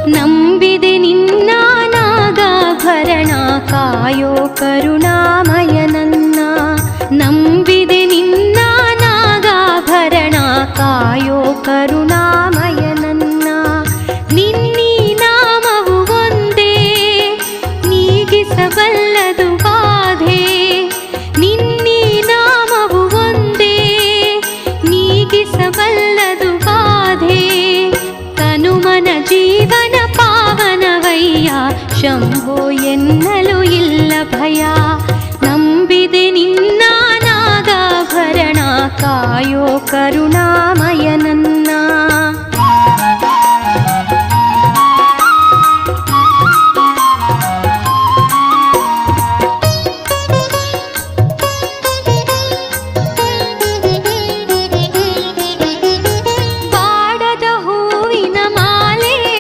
ನಂಬಿದೆ ನಿನ್ನ ನಾಗಾಭರಣ ಕಾಯೋ ಕರುಣಾಮಯ ನನ್ನ. ನಂಬಿದೆ ನಿನ್ನ ನಾಗಾಭರಣ ಕಾಯೋ ಕರುಣಾಮಯ ನನ್ನ. ನಿನ್ನೀ ನಾಮವು ಒಂದೇ ನೀಗಿಸಬಲ್ಲದು ಬಾಧೆ. ನಿನ್ನೀ ನಾಮವು ಒಂದೇ ನೀಗಿಸಬಲ್ಲದು ಬಾಧೆ. ತನುಮನ ಜೀವನ ಪಾವನವಯ್ಯ ಶಂಭೋ ಎನ್ನಲು ಇಲ್ಲ ಭಯ. ನಂಬಿದೆ ನಿನ್ನ ನಾಗಾಭರಣ ಕಾಯೋ ಕರುಣಾಮಯ ನನ್ನ.